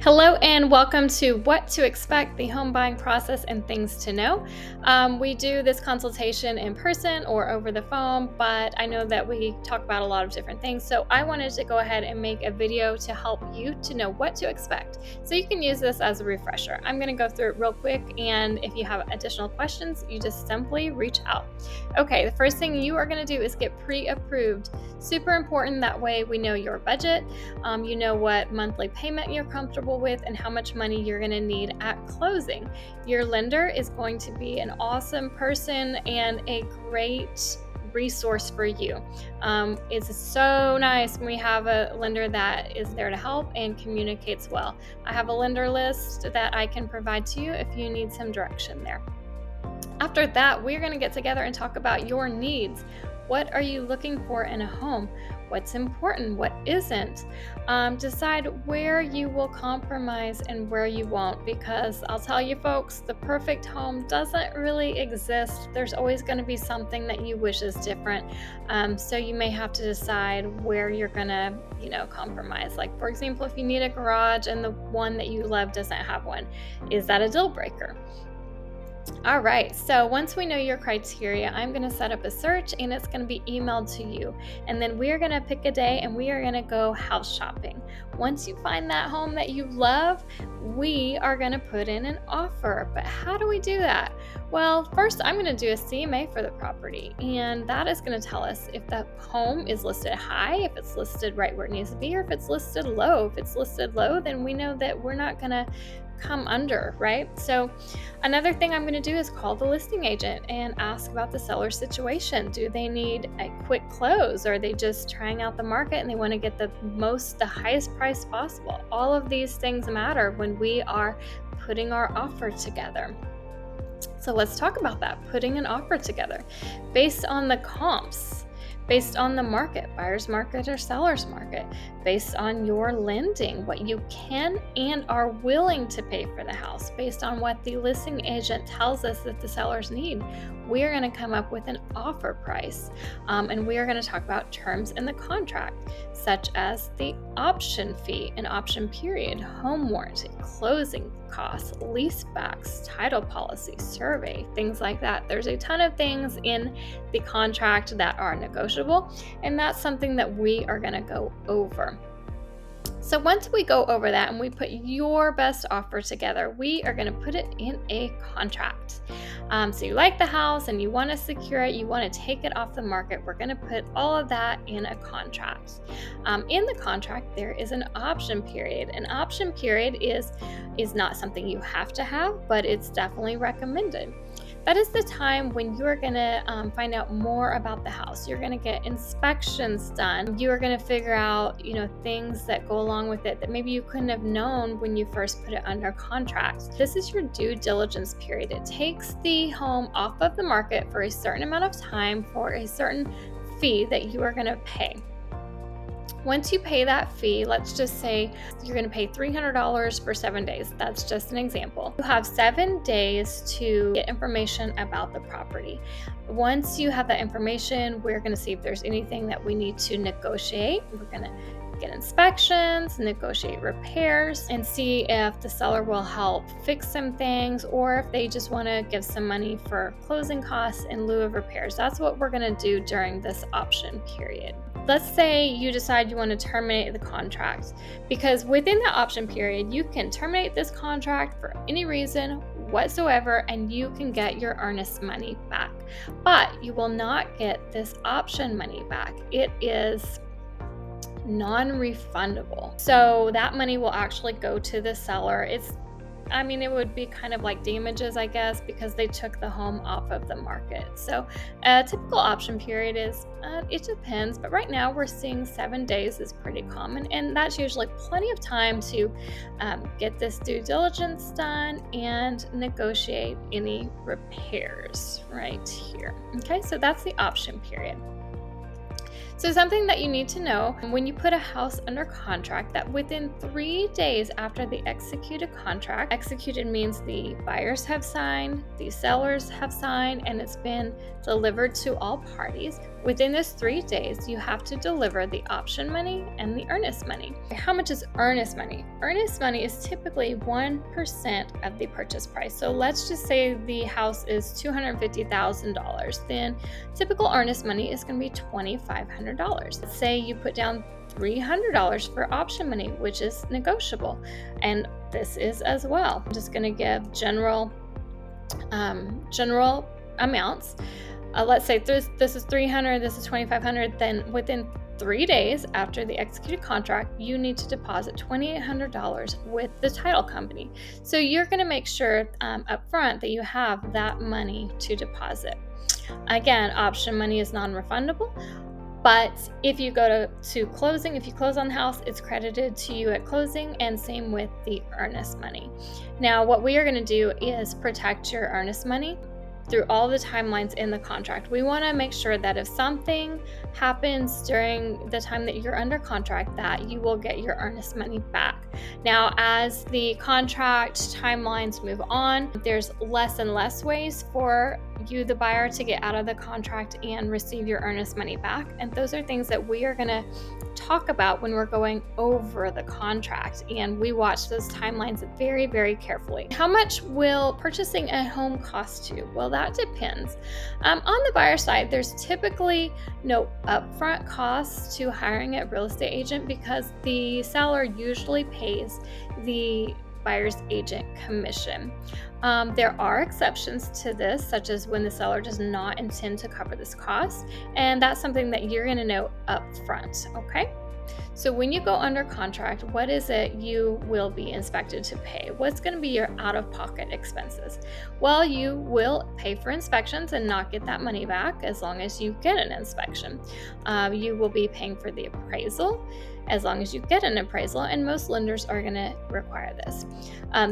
Hello and welcome to What to Expect, the home buying process and things to know. We do this consultation in person or over the phone, but I know that we talk about a lot of different things. So I wanted to go ahead and make a video to help you to know what to expect. So you can use this as a refresher. I'm going to go through it real quick, and if you have additional questions, you just simply reach out. Okay, the first thing you are going to do is get pre-approved. Super important, that way we know your budget. You know what monthly payment you're comfortable with and how much money you're going to need at closing. Your lender is going to be an awesome person and a great resource for you. It's so nice when we have a lender that is there to help and communicates well. I have a lender list that I can provide to you if you need some direction there. After that, we're going to get together and talk about your needs. What are you looking for in a home? What's important? What isn't? Decide where you will compromise and where you won't, because I'll tell you folks, the perfect home doesn't really exist. There's always going to be something that you wish is different. So you may have to decide where you're going to, compromise. Like, for example, if you need a garage and the one that you love doesn't have one, is that a deal breaker? All right, so once we know your criteria, I'm going to set up a search and it's going to be emailed to you. And then we're going to pick a day and we are going to go house shopping. Once you find that home that you love, we are going to put in an offer. But how do we do that? Well, first I'm going to do a CMA for the property, and that is going to tell us if the home is listed high, if it's listed right where it needs to be, or if it's listed low. If it's listed low, then we know that we're not going to come under, right? So another thing I'm going to do is call the listing agent and ask about the seller's situation. Do they need a quick close? Or are they just trying out the market and they want to get the highest price possible? All of these things matter when we are putting our offer together. So let's talk about that, putting an offer together based on the comps, based on the market, buyer's market or seller's market, based on your lending, what you can and are willing to pay for the house, based on what the listing agent tells us that the sellers need. We are going to come up with an offer price, and we are going to talk about terms in the contract, such as the option fee, an option period, home warranty, closing costs, lease backs, title policy, survey, things like that. There's a ton of things in the contract that are negotiable, and that's something that we are going to go over. So once we go over that and we put your best offer together, we are going to put it in a contract. So you like the house and you want to secure it, you want to take it off the market, we're going to put all of that in a contract. In the contract, there is an option period. An option period is not something you have to have, but it's definitely recommended. That is the time when you're going to find out more about the house. You're going to get inspections done. You are going to figure out, things that go along with it that maybe you couldn't have known when you first put it under contract. This is your due diligence period. It takes the home off of the market for a certain amount of time for a certain fee that you are going to pay. Once you pay that fee, let's just say you're going to pay $300 for 7 days. That's just an example. You have 7 days to get information about the property. Once you have that information, we're going to see if there's anything that we need to negotiate. We're going to get inspections, negotiate repairs, and see if the seller will help fix some things or if they just want to give some money for closing costs in lieu of repairs. That's what we're going to do during this option period. Let's say you decide you want to terminate the contract, because within the option period, you can terminate this contract for any reason whatsoever and you can get your earnest money back. But you will not get this option money back. It is non-refundable. So that money will actually go to the seller. It would be kind of like damages, I guess, because they took the home off of the market. So a typical option period is, it depends, but right now we're seeing 7 days is pretty common, and that's usually plenty of time to get this due diligence done and negotiate any repairs right here. Okay, so that's the option period. So something that you need to know when you put a house under contract, that within 3 days after the executed contract, executed means the buyers have signed, the sellers have signed, and it's been delivered to all parties. Within those 3 days, you have to deliver the option money and the earnest money. How much is earnest money? Earnest money is typically 1% of the purchase price. So let's just say the house is $250,000. Then typical earnest money is going to be $2,500. Let's say you put down $300 for option money, which is negotiable. And this is as well. I'm just going to give general amounts. Let's say this is $300, this is $2,500. Then within 3 days after the executed contract, you need to deposit $2,800 with the title company. So you're going to make sure up front that you have that money to deposit. Again, option money is non-refundable. But if you go to closing, if you close on the house, it's credited to you at closing, and same with the earnest money. Now, what we are going to do is protect your earnest money through all the timelines in the contract. We want to make sure that if something happens during the time that you're under contract, that you will get your earnest money back. Now, as the contract timelines move on, there's less and less ways for you, the buyer, to get out of the contract and receive your earnest money back. And those are things that we are going to talk about when we're going over the contract, and we watch those timelines very, very carefully. How much will purchasing a home cost you? Well, that depends. On the buyer side, there's typically no upfront costs to hiring a real estate agent because the seller usually pays the buyer's agent commission. There are exceptions to this, such as when the seller does not intend to cover this cost, and that's something that you're going to know up front, okay? So when you go under contract, what is it you will be inspected to pay? What's going to be your out-of-pocket expenses? Well, you will pay for inspections and not get that money back as long as you get an inspection. You will be paying for the appraisal as long as you get an appraisal, and most lenders are going to require this.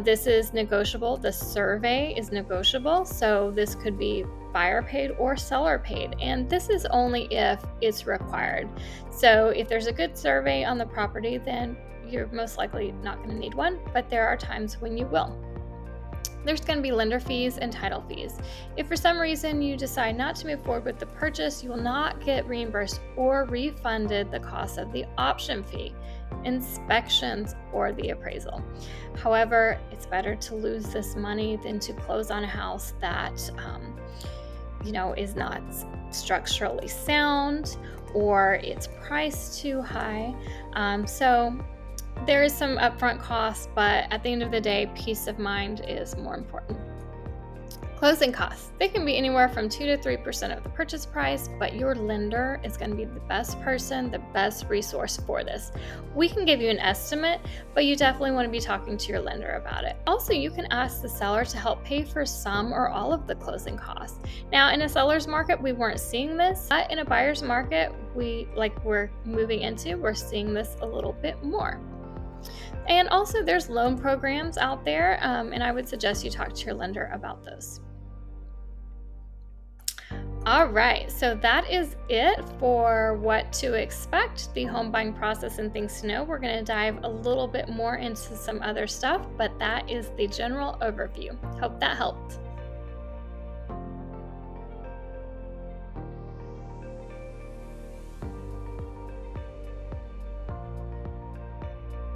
This is negotiable. The survey is negotiable, so this could be buyer paid or seller paid, and this is only if it's required. So if there's a good survey on the property, then you're most likely not going to need one, but there are times when you will. There's going to be lender fees and title fees. If for some reason you decide not to move forward with the purchase, you will not get reimbursed or refunded the cost of the option fee, inspections, or the appraisal. However, it's better to lose this money than to close on a house that is not structurally sound, or it's priced too high. So there is some upfront costs, but at the end of the day, peace of mind is more important. Closing costs. They can be anywhere from 2 to 3% of the purchase price, but your lender is going to be the best person, the best resource for this. We can give you an estimate, but you definitely want to be talking to your lender about it. Also, you can ask the seller to help pay for some or all of the closing costs. Now, in a seller's market, we weren't seeing this, but in a buyer's market, we're moving into, we're seeing this a little bit more. And also, there's loan programs out there, and I would suggest you talk to your lender about those. All right, so that is it for what to expect, the home buying process and things to know. We're going to dive a little bit more into some other stuff, but that is the general overview. Hope that helped.